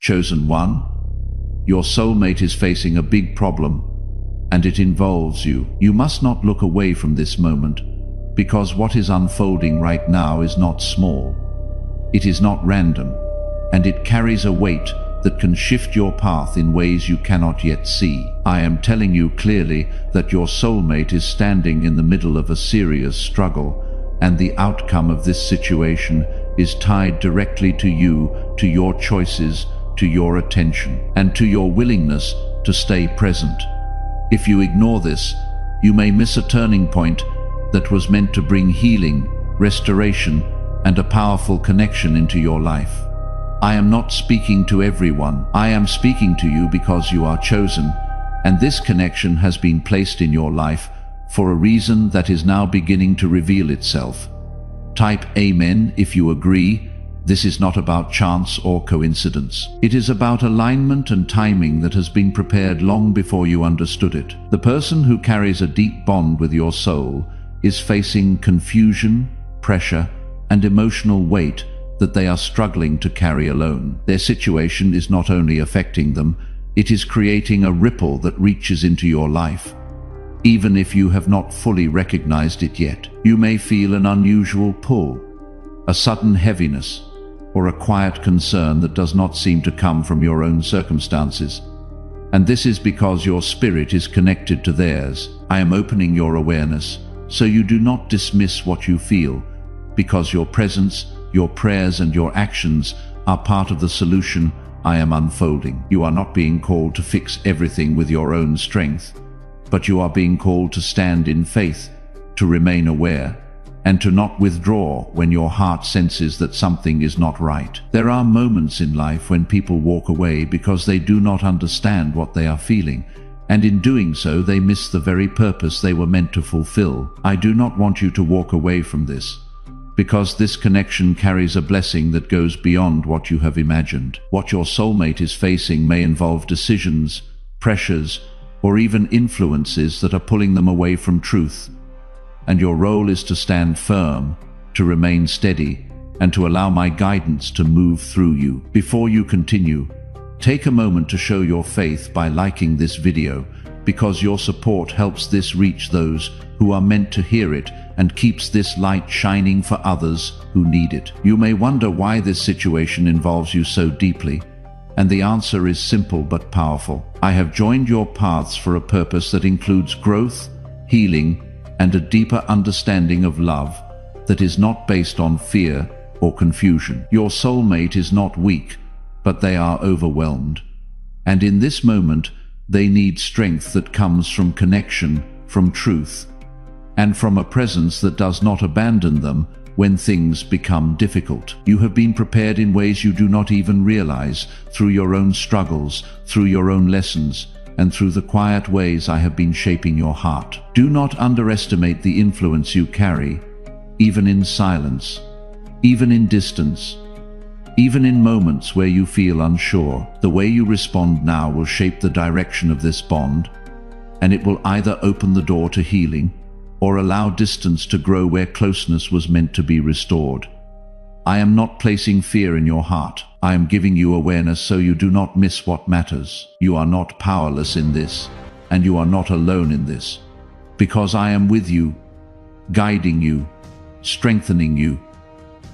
Chosen one, your soulmate is facing a big problem, and it involves you. You must not look away from this moment, because what is unfolding right now is not small. It is not random, and it carries a weight that can shift your path in ways you cannot yet see. I am telling you clearly that your soulmate is standing in the middle of a serious struggle, and the outcome of this situation is tied directly to you, to your choices, to your attention, and to your willingness to stay present. If you ignore this, you may miss a turning point that was meant to bring healing, restoration, and a powerful connection into your life. I am not speaking to everyone. I am speaking to you because you are chosen, and this connection has been placed in your life for a reason that is now beginning to reveal itself. Type Amen if you agree. This is not about chance or coincidence. It is about alignment and timing that has been prepared long before you understood it. The person who carries a deep bond with your soul is facing confusion, pressure, and emotional weight that they are struggling to carry alone. Their situation is not only affecting them, it is creating a ripple that reaches into your life. Even if you have not fully recognized it yet, you may feel an unusual pull, a sudden heaviness, or a quiet concern that does not seem to come from your own circumstances. And this is because your spirit is connected to theirs. I am opening your awareness so you do not dismiss what you feel, because your presence, your prayers, and your actions are part of the solution I am unfolding. You are not being called to fix everything with your own strength, but you are being called to stand in faith, to remain aware, and to not withdraw when your heart senses that something is not right. There are moments in life when people walk away because they do not understand what they are feeling, and in doing so they miss the very purpose they were meant to fulfill. I do not want you to walk away from this, because this connection carries a blessing that goes beyond what you have imagined. What your soulmate is facing may involve decisions, pressures, or even influences that are pulling them away from truth. And your role is to stand firm, to remain steady, and to allow my guidance to move through you. Before you continue, take a moment to show your faith by liking this video, because your support helps this reach those who are meant to hear it and keeps this light shining for others who need it. You may wonder why this situation involves you so deeply, and the answer is simple but powerful. I have joined your paths for a purpose that includes growth, healing, and a deeper understanding of love that is not based on fear or confusion. Your soulmate is not weak, but they are overwhelmed. And in this moment, they need strength that comes from connection, from truth, and from a presence that does not abandon them when things become difficult. You have been prepared in ways you do not even realize, through your own struggles, through your own lessons, and through the quiet ways I have been shaping your heart. Do not underestimate the influence you carry, even in silence, even in distance, even in moments where you feel unsure. The way you respond now will shape the direction of this bond, and it will either open the door to healing or allow distance to grow where closeness was meant to be restored. I am not placing fear in your heart. I am giving you awareness so you do not miss what matters. You are not powerless in this, and you are not alone in this, because I am with you, guiding you, strengthening you,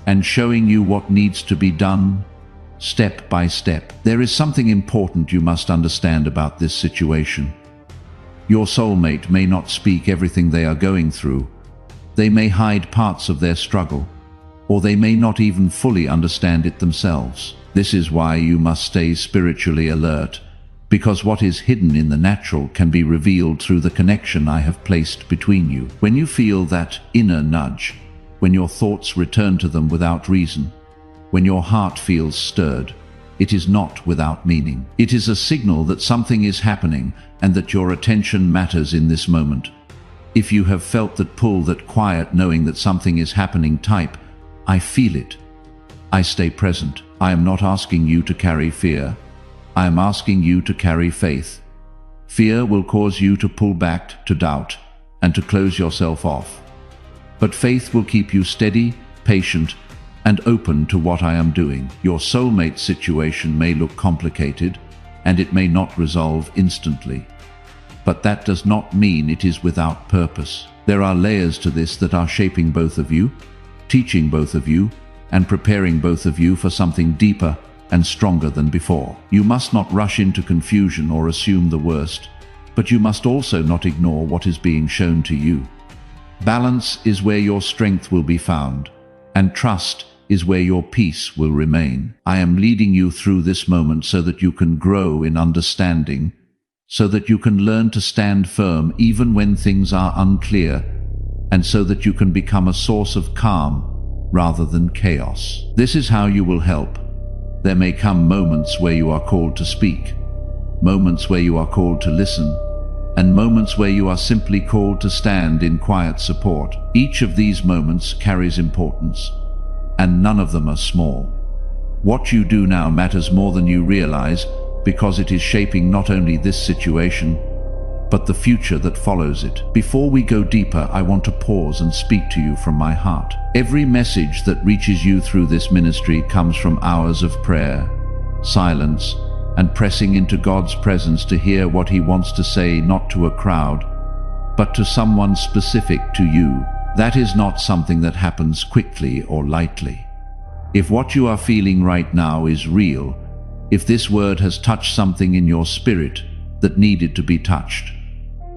and showing you what needs to be done, step by step. There is something important you must understand about this situation. Your soulmate may not speak everything they are going through. They may hide parts of their struggle, or they may not even fully understand it themselves. This is why you must stay spiritually alert, because what is hidden in the natural can be revealed through the connection I have placed between you. When you feel that inner nudge, when your thoughts return to them without reason, when your heart feels stirred, it is not without meaning. It is a signal that something is happening and that your attention matters in this moment. If you have felt that pull, that quiet knowing that something is happening, type, I feel it. I stay present. I am not asking you to carry fear. I am asking you to carry faith. Fear will cause you to pull back, to doubt, and to close yourself off. But faith will keep you steady, patient, and open to what I am doing. Your soulmate situation may look complicated, and it may not resolve instantly. But that does not mean it is without purpose. There are layers to this that are shaping both of you, teaching both of you, and preparing both of you for something deeper and stronger than before. You must not rush into confusion or assume the worst, but you must also not ignore what is being shown to you. Balance is where your strength will be found, and trust is where your peace will remain. I am leading you through this moment so that you can grow in understanding, so that you can learn to stand firm even when things are unclear, and so that you can become a source of calm rather than chaos. This is how you will help. There may come moments where you are called to speak, moments where you are called to listen, and moments where you are simply called to stand in quiet support. Each of these moments carries importance, and none of them are small. What you do now matters more than you realize, because it is shaping not only this situation, but the future that follows it. Before we go deeper, I want to pause and speak to you from my heart. Every message that reaches you through this ministry comes from hours of prayer, silence, and pressing into God's presence to hear what He wants to say, not to a crowd, but to someone specific to you. That is not something that happens quickly or lightly. If what you are feeling right now is real, if this word has touched something in your spirit that needed to be touched,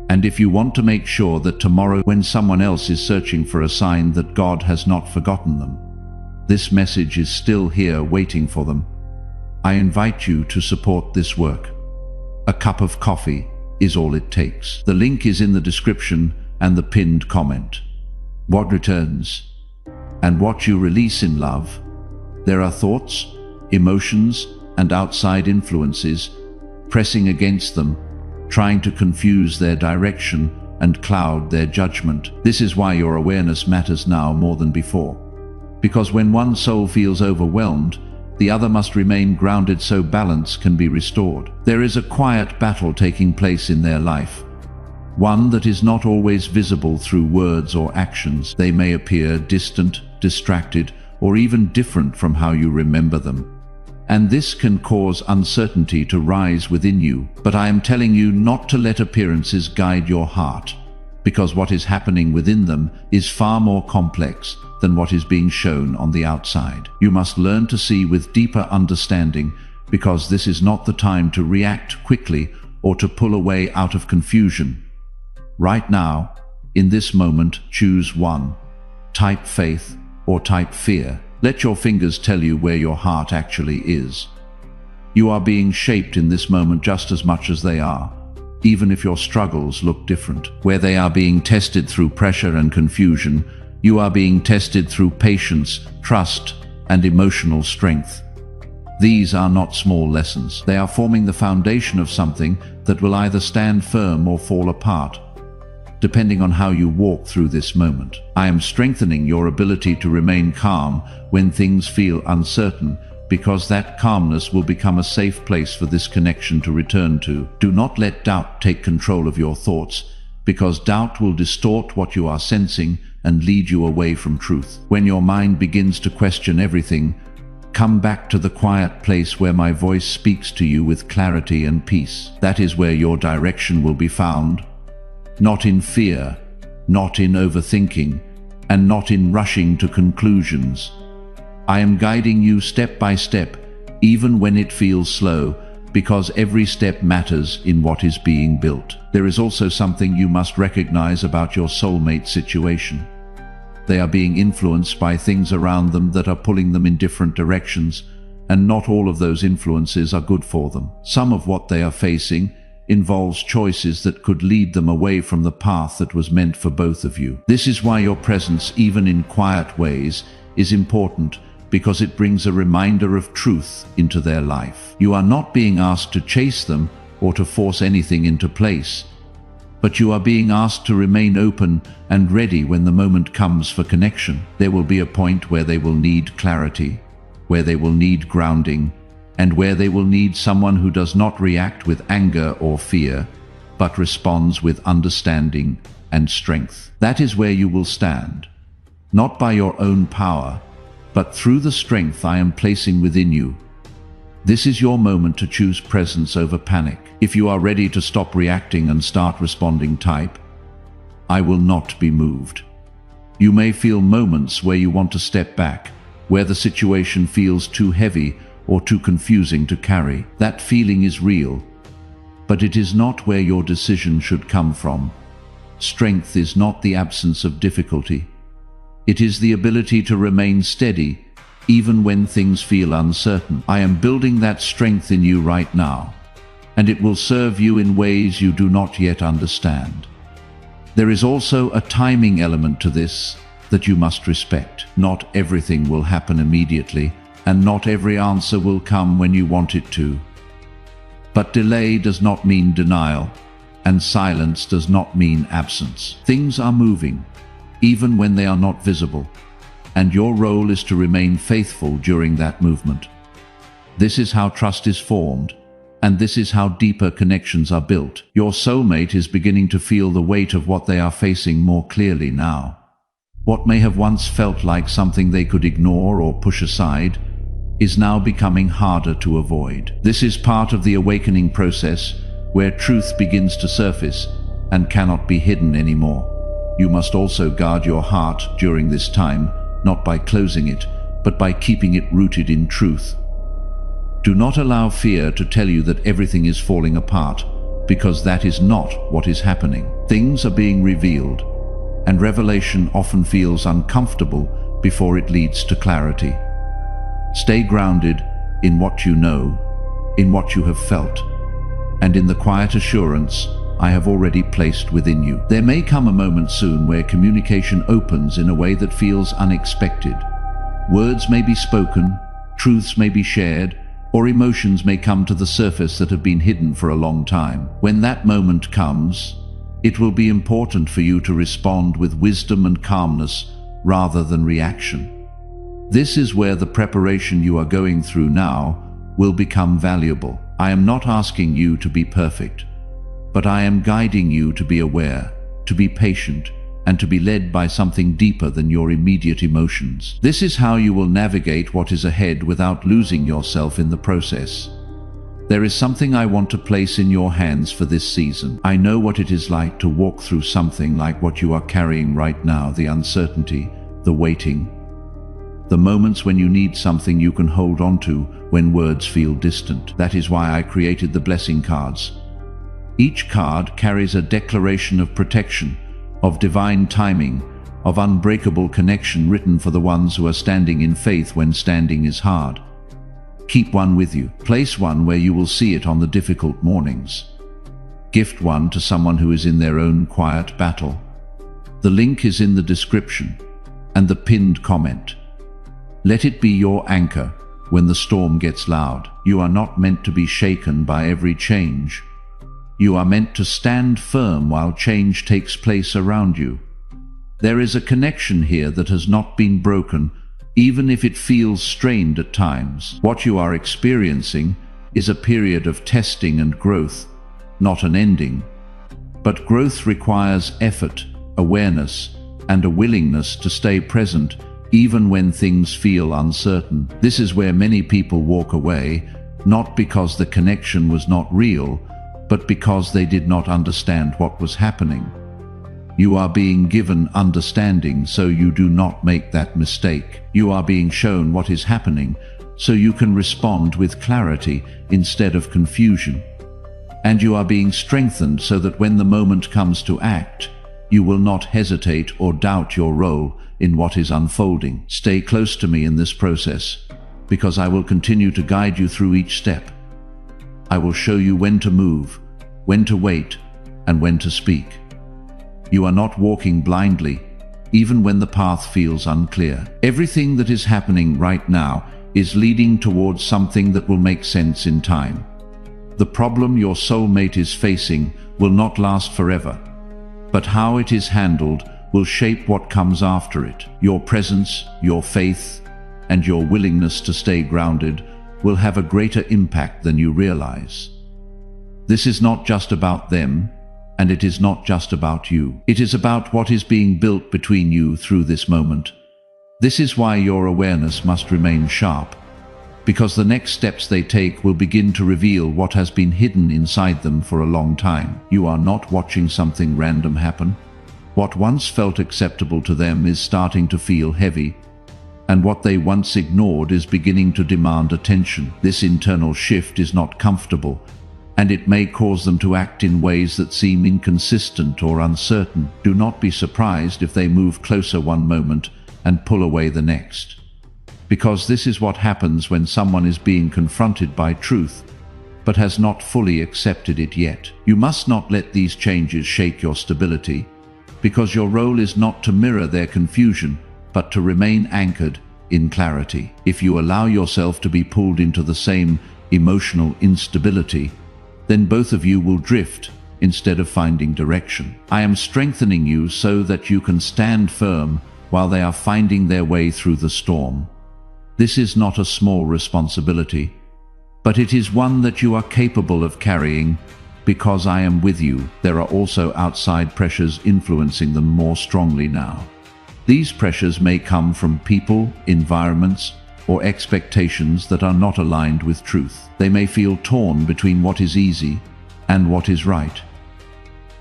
and if you want to make sure that tomorrow, when someone else is searching for a sign that God has not forgotten them, this message is still here waiting for them, I invite you to support this work. A cup of coffee is all it takes. The link is in the description and the pinned comment. What returns and what you release in love, there are thoughts, emotions, and outside influences pressing against them, trying to confuse their direction and cloud their judgment. This is why your awareness matters now more than before. Because when one soul feels overwhelmed, the other must remain grounded so balance can be restored. There is a quiet battle taking place in their life, one that is not always visible through words or actions. They may appear distant, distracted, or even different from how you remember them. And this can cause uncertainty to rise within you. But I am telling you not to let appearances guide your heart, because what is happening within them is far more complex than what is being shown on the outside. You must learn to see with deeper understanding, because this is not the time to react quickly or to pull away out of confusion. Right now, in this moment, choose one. Type faith or type fear. Let your fingers tell you where your heart actually is. You are being shaped in this moment just as much as they are, even if your struggles look different. Where they are being tested through pressure and confusion, you are being tested through patience, trust, and emotional strength. These are not small lessons. They are forming the foundation of something that will either stand firm or fall apart, depending on how you walk through this moment. I am strengthening your ability to remain calm when things feel uncertain, because that calmness will become a safe place for this connection to return to. Do not let doubt take control of your thoughts, because doubt will distort what you are sensing and lead you away from truth. When your mind begins to question everything, come back to the quiet place where my voice speaks to you with clarity and peace. That is where your direction will be found. Not in fear, not in overthinking, and not in rushing to conclusions. I am guiding you step by step, even when it feels slow, because every step matters in what is being built. There is also something you must recognize about your soulmate situation. They are being influenced by things around them that are pulling them in different directions, and not all of those influences are good for them. Some of what they are facing involves choices that could lead them away from the path that was meant for both of you. This is why your presence, even in quiet ways, is important, because it brings a reminder of truth into their life. You are not being asked to chase them or to force anything into place, but you are being asked to remain open and ready when the moment comes for connection. There will be a point where they will need clarity, where they will need grounding, and where they will need someone who does not react with anger or fear, but responds with understanding and strength. That is where you will stand, not by your own power, but through the strength I am placing within you. This is your moment to choose presence over panic. If you are ready to stop reacting and start responding, type, "I will not be moved." You may feel moments where you want to step back, where the situation feels too heavy or too confusing to carry. That feeling is real, but it is not where your decision should come from. Strength is not the absence of difficulty. It is the ability to remain steady, even when things feel uncertain. I am building that strength in you right now, and it will serve you in ways you do not yet understand. There is also a timing element to this that you must respect. Not everything will happen immediately, and not every answer will come when you want it to. But delay does not mean denial, and silence does not mean absence. Things are moving, even when they are not visible, and your role is to remain faithful during that movement. This is how trust is formed, and this is how deeper connections are built. Your soulmate is beginning to feel the weight of what they are facing more clearly now. What may have once felt like something they could ignore or push aside is now becoming harder to avoid. This is part of the awakening process, where truth begins to surface and cannot be hidden anymore. You must also guard your heart during this time, not by closing it, but by keeping it rooted in truth. Do not allow fear to tell you that everything is falling apart, because that is not what is happening. Things are being revealed, and revelation often feels uncomfortable before it leads to clarity. Stay grounded in what you know, in what you have felt, and in the quiet assurance I have already placed within you. There may come a moment soon where communication opens in a way that feels unexpected. Words may be spoken, truths may be shared, or emotions may come to the surface that have been hidden for a long time. When that moment comes, it will be important for you to respond with wisdom and calmness rather than reaction. This is where the preparation you are going through now will become valuable. I am not asking you to be perfect, but I am guiding you to be aware, to be patient, and to be led by something deeper than your immediate emotions. This is how you will navigate what is ahead without losing yourself in the process. There is something I want to place in your hands for this season. I know what it is like to walk through something like what you are carrying right now, the uncertainty, the waiting, the moments when you need something you can hold on to when words feel distant. That is why I created the blessing cards. Each card carries a declaration of protection, of divine timing, of unbreakable connection, written for the ones who are standing in faith when standing is hard. Keep one with you. Place one where you will see it on the difficult mornings. Gift one to someone who is in their own quiet battle. The link is in the description and the pinned comment. Let it be your anchor when the storm gets loud. You are not meant to be shaken by every change. You are meant to stand firm while change takes place around you. There is a connection here that has not been broken, even if it feels strained at times. What you are experiencing is a period of testing and growth, not an ending. But growth requires effort, awareness, and a willingness to stay present even when things feel uncertain. This is where many people walk away, not because the connection was not real, but because they did not understand what was happening. You are being given understanding so you do not make that mistake. You are being shown what is happening so you can respond with clarity instead of confusion. And you are being strengthened so that when the moment comes to act, you will not hesitate or doubt your role in what is unfolding. Stay close to me in this process, because I will continue to guide you through each step. I will show you when to move, when to wait, and when to speak. You are not walking blindly, even when the path feels unclear. Everything that is happening right now is leading towards something that will make sense in time. The problem your soulmate is facing will not last forever, but how it is handled will shape what comes after it. Your presence, your faith, and your willingness to stay grounded will have a greater impact than you realize. This is not just about them, and it is not just about you. It is about what is being built between you through this moment. This is why your awareness must remain sharp, because the next steps they take will begin to reveal what has been hidden inside them for a long time. You are not watching something random happen. What once felt acceptable to them is starting to feel heavy, and what they once ignored is beginning to demand attention. This internal shift is not comfortable, and it may cause them to act in ways that seem inconsistent or uncertain. Do not be surprised if they move closer one moment and pull away the next, because this is what happens when someone is being confronted by truth, but has not fully accepted it yet. You must not let these changes shake your stability, because your role is not to mirror their confusion, but to remain anchored in clarity. If you allow yourself to be pulled into the same emotional instability, then both of you will drift instead of finding direction. I am strengthening you so that you can stand firm while they are finding their way through the storm. This is not a small responsibility, but it is one that you are capable of carrying, because I am with you. There are also outside pressures influencing them more strongly now. These pressures may come from people, environments, or expectations that are not aligned with truth. They may feel torn between what is easy and what is right,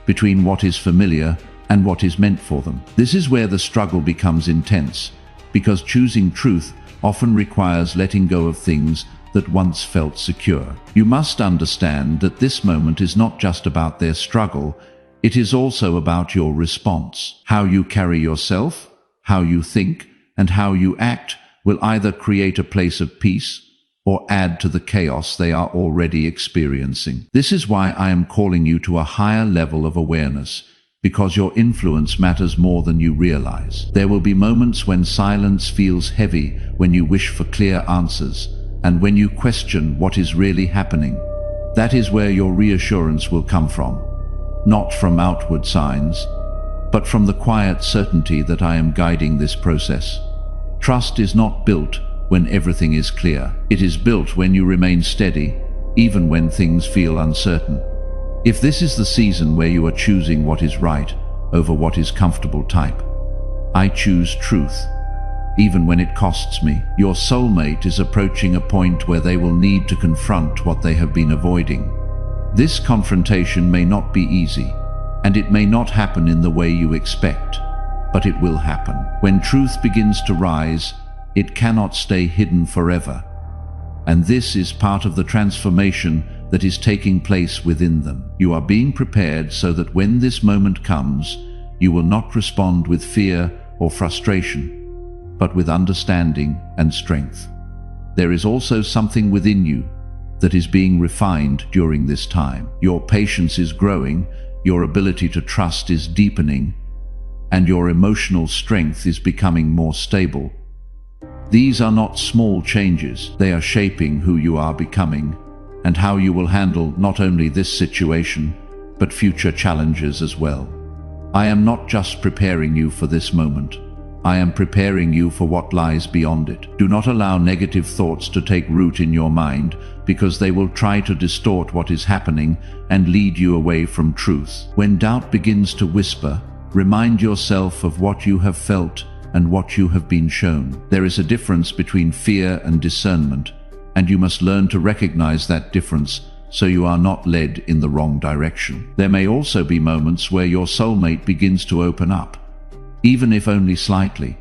between what is familiar and what is meant for them. This is where the struggle becomes intense, because choosing truth often requires letting go of things that once felt secure. You must understand that this moment is not just about their struggle, it is also about your response. How you carry yourself, how you think, and how you act will either create a place of peace or add to the chaos they are already experiencing. This is why I am calling you to a higher level of awareness, because your influence matters more than you realize. There will be moments when silence feels heavy, when you wish for clear answers, and when you question what is really happening. That is where your reassurance will come from, not from outward signs, but from the quiet certainty that I am guiding this process. Trust is not built when everything is clear. It is built when you remain steady, even when things feel uncertain. If this is the season where you are choosing what is right over what is comfortable, type, I choose truth, even when it costs me. Your soulmate is approaching a point where they will need to confront what they have been avoiding. This confrontation may not be easy, and it may not happen in the way you expect, but it will happen. When truth begins to rise, it cannot stay hidden forever. And this is part of the transformation that is taking place within them. You are being prepared so that when this moment comes, you will not respond with fear or frustration, but with understanding and strength. There is also something within you that is being refined during this time. Your patience is growing, your ability to trust is deepening, and your emotional strength is becoming more stable. These are not small changes. They are shaping who you are becoming and how you will handle not only this situation, but future challenges as well. I am not just preparing you for this moment. I am preparing you for what lies beyond it. Do not allow negative thoughts to take root in your mind, because they will try to distort what is happening and lead you away from truth. When doubt begins to whisper, remind yourself of what you have felt and what you have been shown. There is a difference between fear and discernment, and you must learn to recognize that difference so you are not led in the wrong direction. There may also be moments where your soulmate begins to open up, even if only slightly.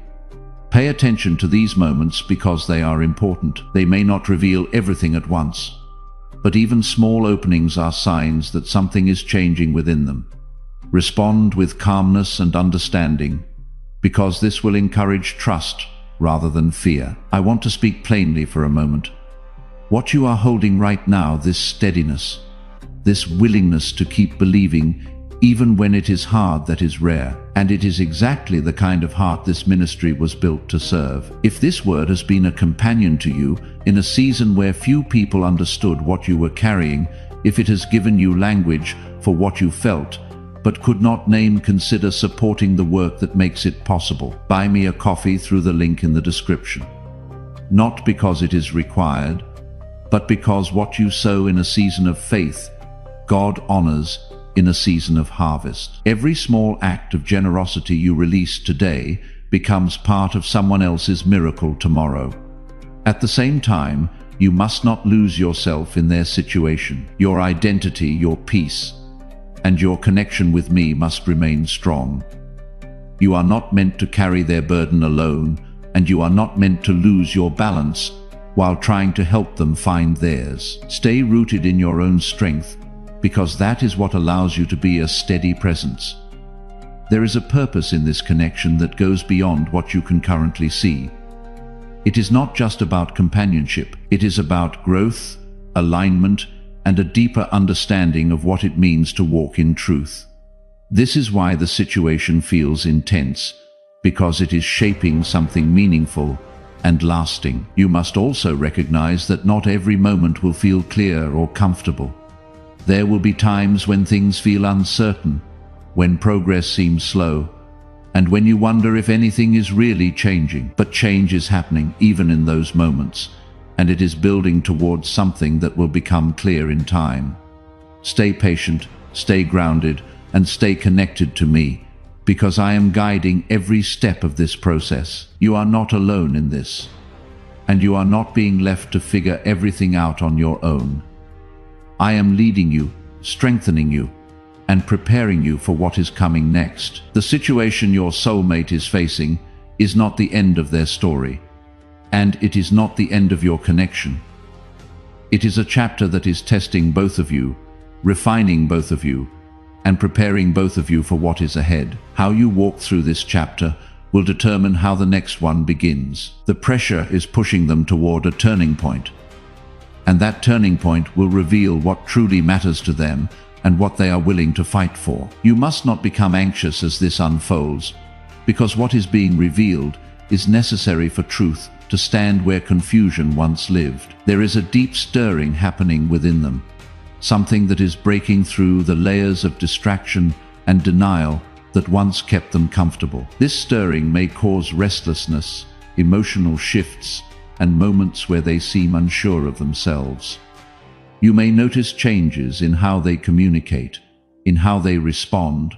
Pay attention to these moments because they are important. They may not reveal everything at once, but even small openings are signs that something is changing within them. Respond with calmness and understanding, because this will encourage trust rather than fear. I want to speak plainly for a moment. What you are holding right now, this steadiness, this willingness to keep believing even when it is hard, that is rare, and it is exactly the kind of heart this ministry was built to serve. If this word has been a companion to you in a season where few people understood what you were carrying, if it has given you language for what you felt but could not name, consider supporting the work that makes it possible. Buy me a coffee through the link in the description. Not because it is required, but because what you sow in a season of faith, God honors in a season of harvest. Every small act of generosity you release today becomes part of someone else's miracle tomorrow. At the same time, you must not lose yourself in their situation. Your identity, your peace, and your connection with me must remain strong. You are not meant to carry their burden alone, and you are not meant to lose your balance while trying to help them find theirs. Stay rooted in your own strength, because that is what allows you to be a steady presence. There is a purpose in this connection that goes beyond what you can currently see. It is not just about companionship. It is about growth, alignment, and a deeper understanding of what it means to walk in truth. This is why the situation feels intense, because it is shaping something meaningful and lasting. You must also recognize that not every moment will feel clear or comfortable. There will be times when things feel uncertain, when progress seems slow, and when you wonder if anything is really changing. But change is happening even in those moments, and it is building towards something that will become clear in time. Stay patient, stay grounded, and stay connected to me, because I am guiding every step of this process. You are not alone in this, and you are not being left to figure everything out on your own. I am leading you, strengthening you, and preparing you for what is coming next. The situation your soulmate is facing is not the end of their story, and it is not the end of your connection. It is a chapter that is testing both of you, refining both of you, and preparing both of you for what is ahead. How you walk through this chapter will determine how the next one begins. The pressure is pushing them toward a turning point, and that turning point will reveal what truly matters to them and what they are willing to fight for. You must not become anxious as this unfolds, because what is being revealed is necessary for truth to stand where confusion once lived. There is a deep stirring happening within them, something that is breaking through the layers of distraction and denial that once kept them comfortable. This stirring may cause restlessness, emotional shifts, and moments where they seem unsure of themselves. You may notice changes in how they communicate, in how they respond,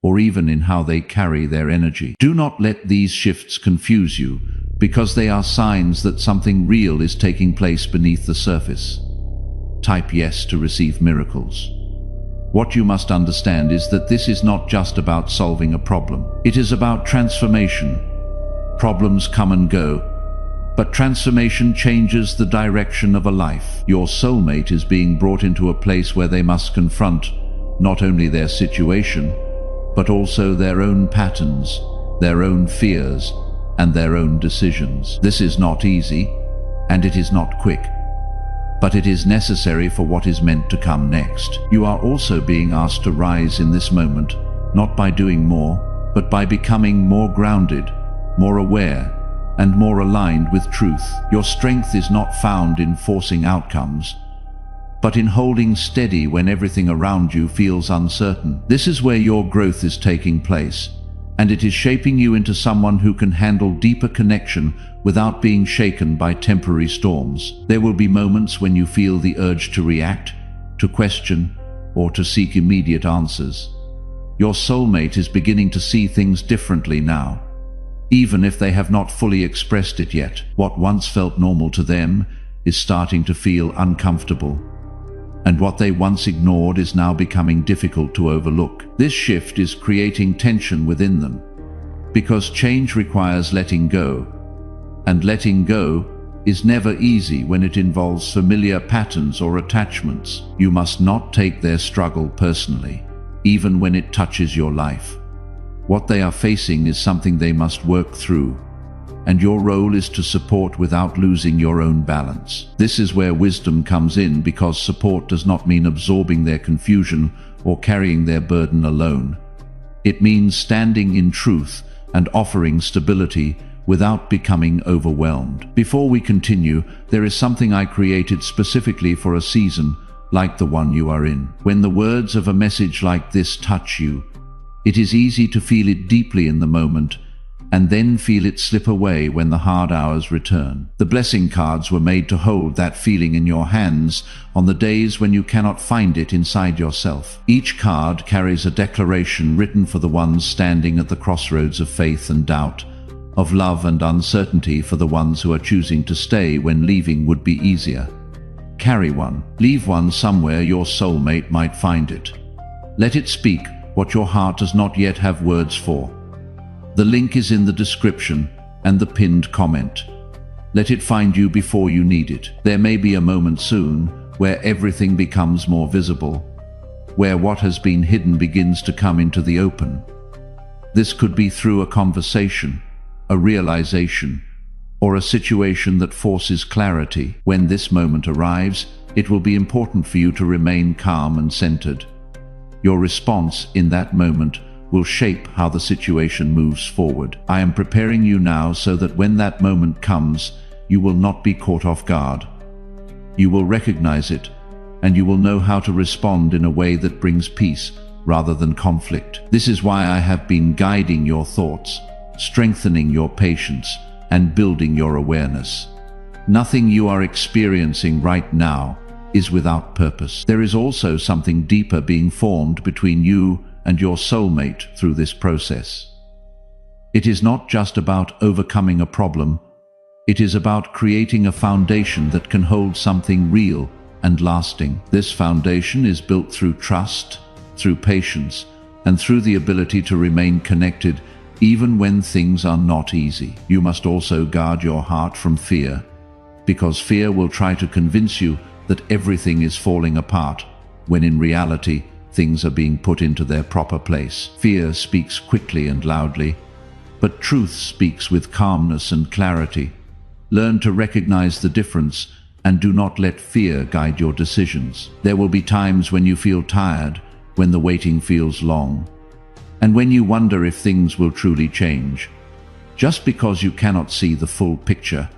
or even in how they carry their energy. Do not let these shifts confuse you, because they are signs that something real is taking place beneath the surface. Type yes to receive miracles. What you must understand is that this is not just about solving a problem. It is about transformation. Problems come and go, but transformation changes the direction of a life. Your soulmate is being brought into a place where they must confront not only their situation, but also their own patterns, their own fears, and their own decisions. This is not easy, and it is not quick, but it is necessary for what is meant to come next. You are also being asked to rise in this moment, not by doing more, but by becoming more grounded, more aware, and more aligned with truth. Your strength is not found in forcing outcomes, but in holding steady when everything around you feels uncertain. This is where your growth is taking place, and it is shaping you into someone who can handle deeper connection without being shaken by temporary storms. There will be moments when you feel the urge to react, to question, or to seek immediate answers. Your soulmate is beginning to see things differently now, even if they have not fully expressed it yet. What once felt normal to them is starting to feel uncomfortable, and what they once ignored is now becoming difficult to overlook. This shift is creating tension within them, because change requires letting go, and letting go is never easy when it involves familiar patterns or attachments. You must not take their struggle personally, even when it touches your life. What they are facing is something they must work through, and your role is to support without losing your own balance. This is where wisdom comes in, because support does not mean absorbing their confusion or carrying their burden alone. It means standing in truth and offering stability without becoming overwhelmed. Before we continue, there is something I created specifically for a season like the one you are in. When the words of a message like this touch you, it is easy to feel it deeply in the moment, and then feel it slip away when the hard hours return. The blessing cards were made to hold that feeling in your hands on the days when you cannot find it inside yourself. Each card carries a declaration written for the ones standing at the crossroads of faith and doubt, of love and uncertainty for the ones who are choosing to stay when leaving would be easier. Carry one. Leave one somewhere your soulmate might find it. Let it speak what your heart does not yet have words for. The link is in the description and the pinned comment. Let it find you before you need it. There may be a moment soon where everything becomes more visible, where what has been hidden begins to come into the open. This could be through a conversation, a realization, or a situation that forces clarity. When this moment arrives, it will be important for you to remain calm and centered. Your response in that moment will shape how the situation moves forward. I am preparing you now so that when that moment comes, you will not be caught off guard. You will recognize it, and you will know how to respond in a way that brings peace rather than conflict. This is why I have been guiding your thoughts, strengthening your patience, and building your awareness. Nothing you are experiencing right now is without purpose. There is also something deeper being formed between you and your soulmate through this process. It is not just about overcoming a problem, it is about creating a foundation that can hold something real and lasting. This foundation is built through trust, through patience, and through the ability to remain connected even when things are not easy. You must also guard your heart from fear, because fear will try to convince you that everything is falling apart, when in reality, things are being put into their proper place. Fear speaks quickly and loudly, but truth speaks with calmness and clarity. Learn to recognize the difference and do not let fear guide your decisions. There will be times when you feel tired, when the waiting feels long, and when you wonder if things will truly change. Just because you cannot see the full picture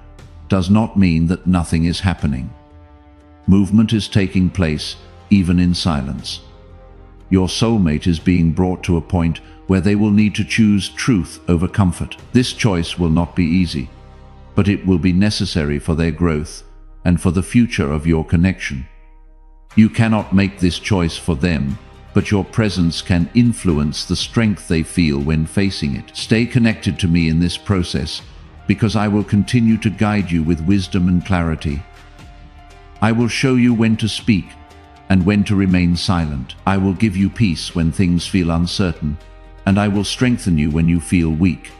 does not mean that nothing is happening. Movement is taking place, even in silence. Your soulmate is being brought to a point where they will need to choose truth over comfort. This choice will not be easy, but it will be necessary for their growth and for the future of your connection. You cannot make this choice for them, but your presence can influence the strength they feel when facing it. Stay connected to me in this process, because I will continue to guide you with wisdom and clarity. I will show you when to speak and when to remain silent. I will give you peace when things feel uncertain, and I will strengthen you when you feel weak.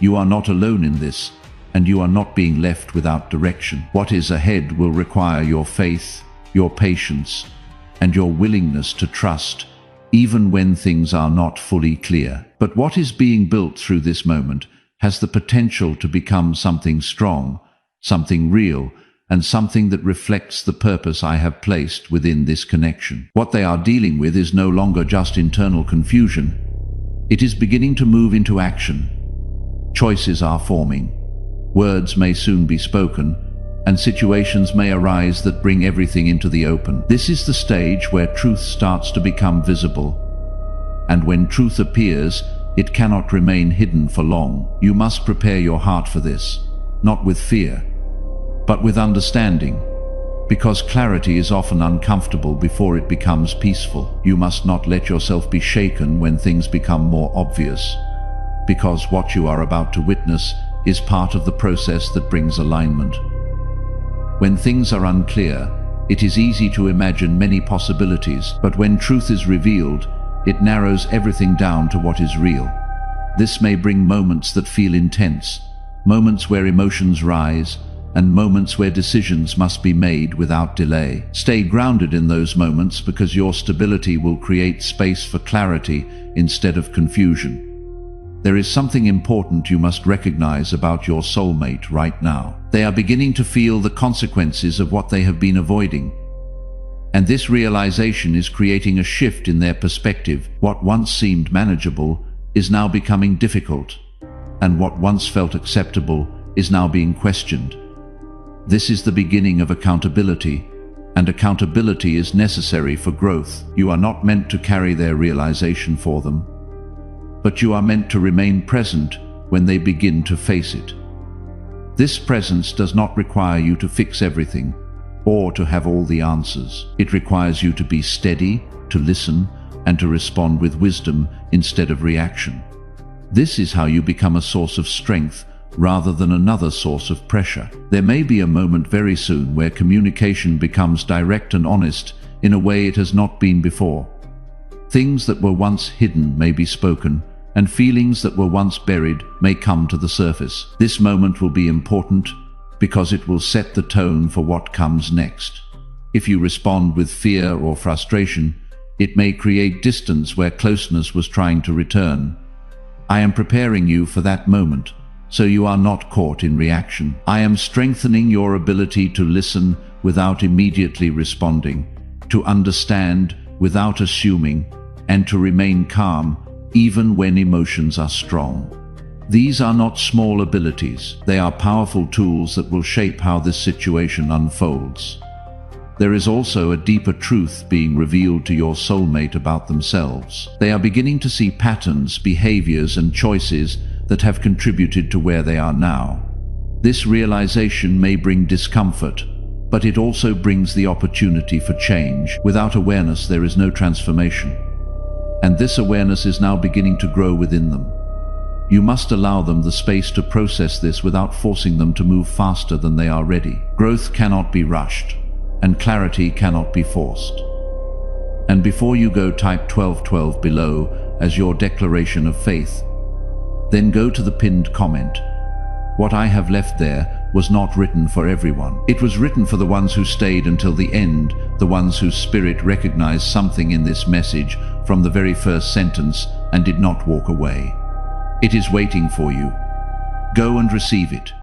You are not alone in this, and you are not being left without direction. What is ahead will require your faith, your patience, and your willingness to trust, even when things are not fully clear. But what is being built through this moment has the potential to become something strong, something real, and something that reflects the purpose I have placed within this connection. What they are dealing with is no longer just internal confusion. It is beginning to move into action. Choices are forming. Words may soon be spoken, and situations may arise that bring everything into the open. This is the stage where truth starts to become visible. And when truth appears, it cannot remain hidden for long. You must prepare your heart for this, not with fear, but with understanding, because clarity is often uncomfortable before it becomes peaceful. You must not let yourself be shaken when things become more obvious, because what you are about to witness is part of the process that brings alignment. When things are unclear, it is easy to imagine many possibilities, but when truth is revealed, it narrows everything down to what is real. This may bring moments that feel intense, moments where emotions rise, and moments where decisions must be made without delay. Stay grounded in those moments, because your stability will create space for clarity instead of confusion. There is something important you must recognize about your soulmate right now. They are beginning to feel the consequences of what they have been avoiding. And this realization is creating a shift in their perspective. What once seemed manageable is now becoming difficult, and what once felt acceptable is now being questioned. This is the beginning of accountability, and accountability is necessary for growth. You are not meant to carry their realization for them, but you are meant to remain present when they begin to face it. This presence does not require you to fix everything or to have all the answers. It requires you to be steady, to listen, and to respond with wisdom instead of reaction. This is how you become a source of strength rather than another source of pressure. There may be a moment very soon where communication becomes direct and honest in a way it has not been before. Things that were once hidden may be spoken, and feelings that were once buried may come to the surface. This moment will be important because it will set the tone for what comes next. If you respond with fear or frustration, it may create distance where closeness was trying to return. I am preparing you for that moment, so you are not caught in reaction. I am strengthening your ability to listen without immediately responding, to understand without assuming, and to remain calm even when emotions are strong. These are not small abilities. They are powerful tools that will shape how this situation unfolds. There is also a deeper truth being revealed to your soulmate about themselves. They are beginning to see patterns, behaviors, and choices that have contributed to where they are now. This realization may bring discomfort, but it also brings the opportunity for change. Without awareness, there is no transformation. And this awareness is now beginning to grow within them. You must allow them the space to process this without forcing them to move faster than they are ready. Growth cannot be rushed, and clarity cannot be forced. And before you go, type 1212 below as your declaration of faith. Then go to the pinned comment. What I have left there was not written for everyone. It was written for the ones who stayed until the end, the ones whose spirit recognized something in this message from the very first sentence and did not walk away. It is waiting for you. Go and receive it.